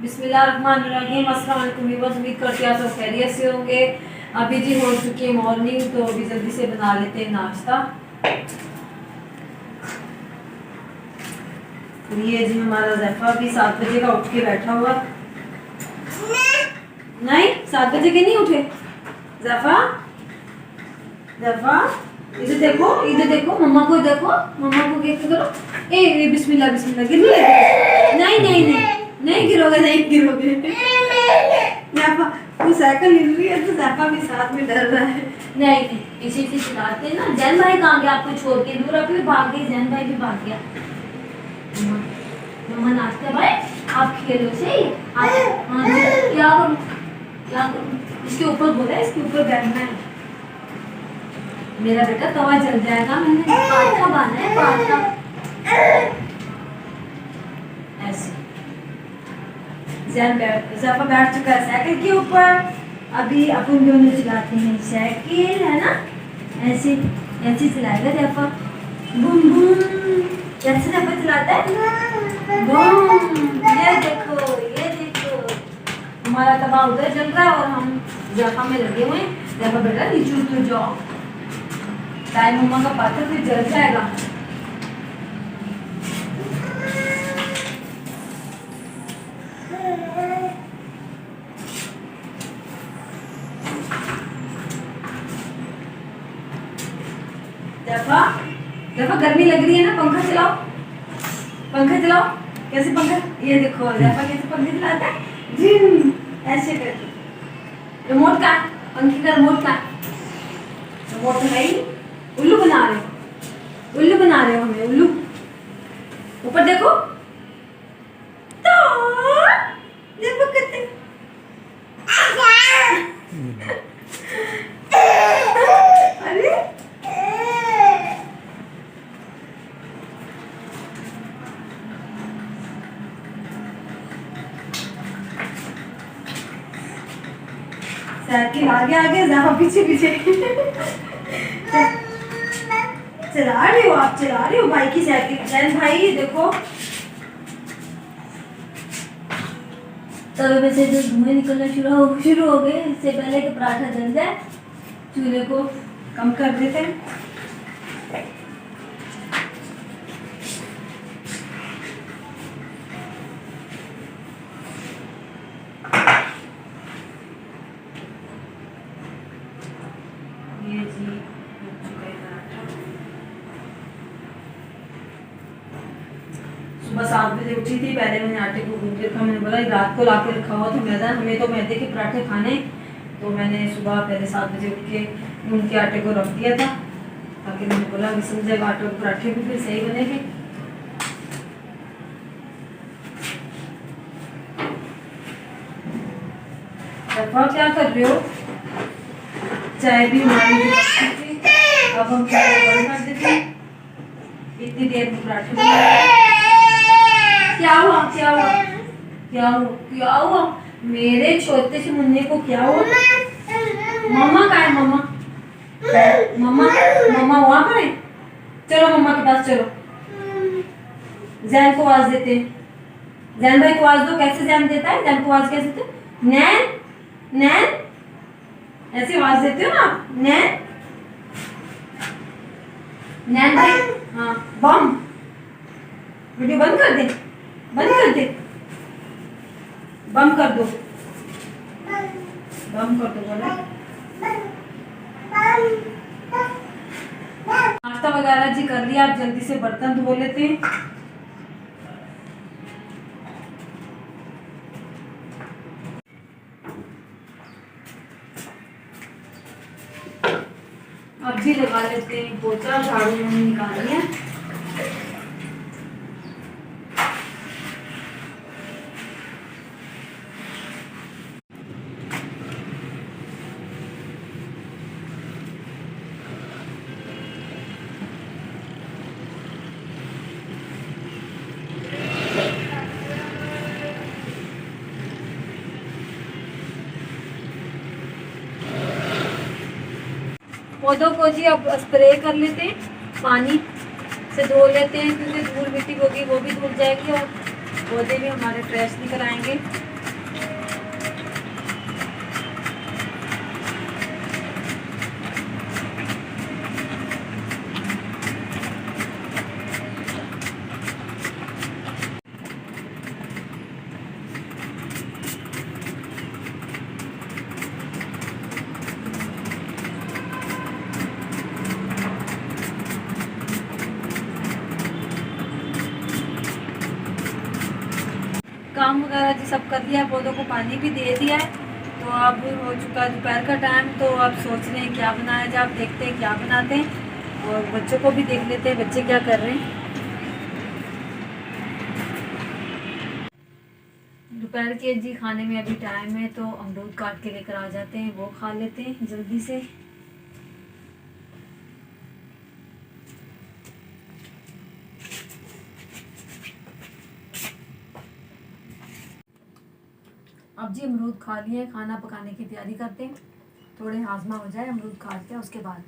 बिस्मिल्लाहिर्रहमानिर्रहीम। अस्सलाम वालेकुम व्यूअर्स, उम्मीद करती हूँ आप सब खैरियत से होंगे। अभी जी हो चुकी है मॉर्निंग, तो अभी जल्दी से बना लेते हैं नाश्ता। ये जी हमारा ज़ैफ़ा भी 7 बजे का उठ के बैठा हुआ। नहीं 7 बजे के नहीं उठे। ज़ैफ़ा ज़ैफ़ा इधर देखो मम्मा को देखो, मम्मा को देख करो। ए बिस्मिल्लाह बिस्मिल्लाह, गिर नहीं नहीं नहीं नहीं गिरोगे, नहीं गिरोगे। ज़ैफ़ा तू साइकिल हिल रही है तो ज़ैफ़ा भी साथ में डर रहा है। नहीं नहीं इसी से चलाते हैं ना। जैन भाई कहाँ गया आपको छोड़ के? दूर अभी भाग गए, जैन भाई भी भाग गया। मम्मा नाश्ता भाई आप खेलो सही। आप हाँ क्या करूँ क्या करूँ? इसके ऊपर बोला, इसके ऊपर बैठना है। मेरा बेटा तवा जल जाएगा। मैंने पास्ता बना है, पास्ता ऐसे। ज़ैफ़ा बैठ चुका है साइकिल के ऊपर। अभी अपन दोनों चलाते हैं साइकिल, है ना। ऐसे ऐसे चलाएगा ज़ैफ़ा। बूम बूम कैसे ज़ैफ़ा चलाता है। बूम ये देखो हमारा तवा उधर जल रहा है और हम ज़ैफ़ा में लगे हुए हैं। ज़ैफ़ा बेटा नीचे उतर जाओ, टाइम मम्मा का पात्र फिर जल जाएगा। ज़ैफ़ा ज़ैफ़ा गर्मी लग रही है ना, पंखा चलाओ, पंखा चलाओ। कैसे पंखा, ये देखो ज़ैफ़ा कैसे पंखा चलाता है। जिम ऐसे करके। रिमोट का, पंखे का रिमोट का, रिमोट है ही। उल्लू बना रहे हो, उल्लू बना रहे हो हमें, उल्लू। ऊपर देखो तो देखो कितने अरे साइकिल आगे आगे, ज़ैफ़ा पीछे पीछे। चला रहे हो आप, चला रहे हो भाई की साइकिल। जैन भाई देखो तवे में से जो धुएं निकलना शुरू हो गए। इससे पहले कि पराठा जल जाए, चूल्हे को कम कर देते हैं। ये जी बन चुका है पराठा। सुबह 7 बजे उठी थी, पहले मैंने आटे को गूंद के रखा। मैंने बोला रात को ला के रखा हुआ था मैदा, हमें तो मैदे के पराठे खाने। तो मैंने सुबह पहले 7 बजे उठ के गूंद के आटे को रख दिया था, ताकि मैंने बोला विसल जाएगा आटे के पराठे भी फिर सही बनेंगे। क्या कर रहे हो? चाय भी हमारी थी, अब हम चाय बंद कर देते हैं। इतनी देर में पराठे क्या हुआ क्या हुआ क्या हुआ क्या हुआ? मेरे छोटे से मुन्ने को क्या हुआ? मम्मा का है, मम्मा मम्मा मम्मा वहाँ पर है। चलो मम्मा के पास चलो। जैन को आवाज देते हैं, जैन भाई को आवाज दो। कैसे जैन देता है? जैन को आवाज कैसे देते? नैन नैन ऐसे आवाज देते हो ना आप, नैन नैन भाई। हाँ बम। वीडियो बंद कर दे, बंद कर दे, बम कर दो, बम कर दो। बोला नाश्ता वगैरह जी कर लिया, आप जल्दी से बर्तन धो लेते हैं। अब भी लगा लेते हैं पोछा, झाड़ू नहीं निकालनी है। पौधों को जी अब स्प्रे कर लेते हैं, पानी से धो लेते हैं, क्योंकि धूल मिट्टी होगी वो भी धुल जाएगी और पौधे भी हमारे फ्रेश निकल आएंगे। काम वगैरह जी सब कर लिया, पौधों को पानी भी दे दिया है। तो अब हो चुका है दोपहर का टाइम, तो अब सोच रहे हैं क्या बनाया जाए। आप देखते हैं क्या बनाते हैं और बच्चों को भी देख लेते हैं बच्चे क्या कर रहे हैं। दोपहर के जी खाने में अभी टाइम है, तो अमरूद काट के लेकर आ जाते हैं, वो खा लेते हैं जल्दी से। अब जी अमरूद खा लिए, खाना पकाने की तैयारी करते हैं, थोड़े हाजमा हो जाए अमरूद काटते हैं उसके बाद।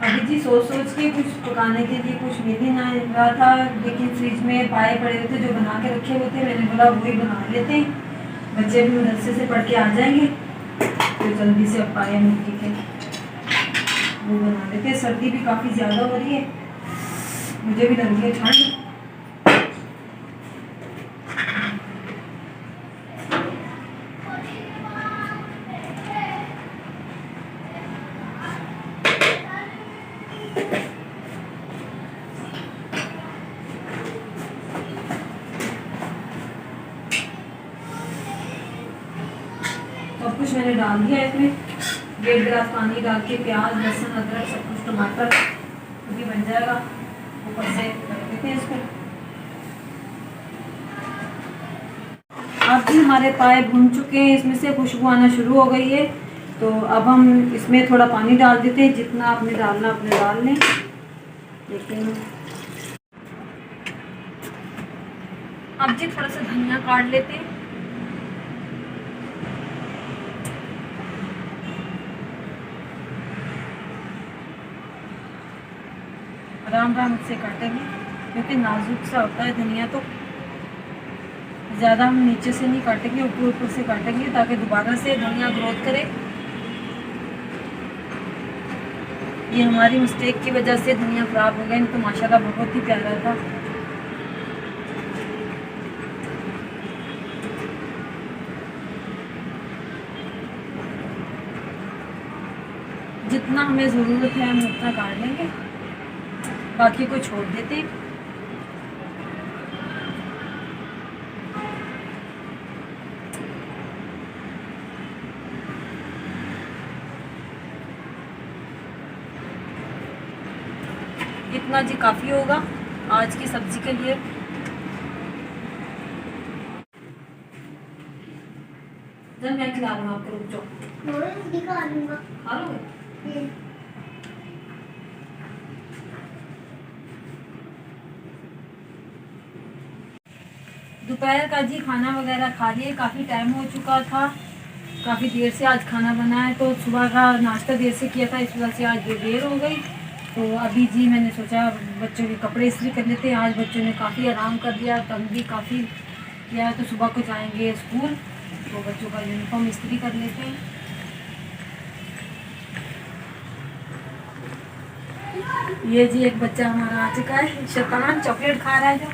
अभी जी सोच के कुछ पकाने के लिए कुछ मिल ही ना रहा था, लेकिन फ्रिज में पाए पड़े हुए थे जो बना के रखे हुए थे। मैंने बोला वही बना लेते हैं, बच्चे भी मदरसे से पढ़ के आ जाएंगे तो जल्दी से अब पाए मुर्गी के वो बना लेते हैं। सर्दी भी काफ़ी ज़्यादा हो रही है, मुझे भी लग रही है ठंड। सब कुछ मैंने डाल दिया इसमें, 1.5 गिलास पानी डाल के प्याज लहसुन अदरक सब कुछ टमाटर भी बन जाएगा। ऊपर से रख देते हैं इसको। अब भी हमारे पाए भून चुके हैं, इसमें से खुशबू आना शुरू हो गई है। तो अब हम इसमें थोड़ा पानी डाल देते हैं, जितना आपने डालना अपने डाल लें। लेकिन अब जी थोड़ा सा धनिया काट लेते हैं। आराम आराम से काटेंगे क्योंकि नाजुक सा होता है धनिया, तो ज़्यादा हम नीचे से नहीं काटेंगे, ऊपर ऊपर से काटेंगे ताकि दोबारा से धनिया ग्रोथ करे। ये हमारी मिस्टेक की वजह से धनिया ख़राब हो गया, नहीं तो माशाल्लाह बहुत ही प्यारा था। जितना हमें ज़रूरत है हम उतना काट लेंगे, बाकी को छोड़ देते हैं। इतना जी काफ़ी होगा आज की सब्ज़ी के लिए। जब मैं खिला लूँगा आपको, रुक जाओ। खा लोगे? दोपहर का जी खाना वगैरह खा लिए, काफ़ी टाइम हो चुका था, काफ़ी देर से आज खाना बना है। तो सुबह का नाश्ता देर से किया था, इस वजह से आज देर हो गई। तो अभी जी मैंने सोचा बच्चों के कपड़े इस्त्री कर लेते हैं। आज बच्चों ने काफ़ी आराम कर लिया, तंग भी काफ़ी किया, तो सुबह को जाएंगे स्कूल, तो बच्चों का यूनिफॉर्म इस्त्री कर लेते हैं। ये जी एक बच्चा हमारा आ चुका है, शैतान चॉकलेट खा रहा है जो।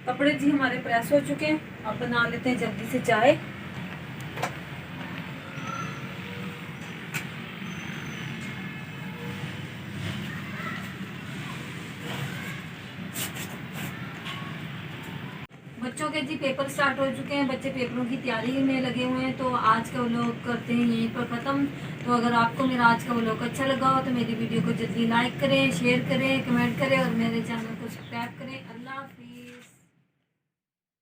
कपड़े जी हमारे प्रेस हो चुके हैं, अब बना लेते हैं जल्दी से चाय। बच्चों के जी पेपर स्टार्ट हो चुके हैं, बच्चे पेपरों की तैयारी में लगे हुए हैं। तो आज का व्लॉग करते हैं यहीं पर ख़त्म। तो अगर आपको मेरा आज का व्लॉग अच्छा लगा हो तो मेरी वीडियो को जल्दी लाइक करें, शेयर करें, कमेंट करें और मेरे चैनल को सब्सक्राइब करें। अल्लाह हाफ़िज़।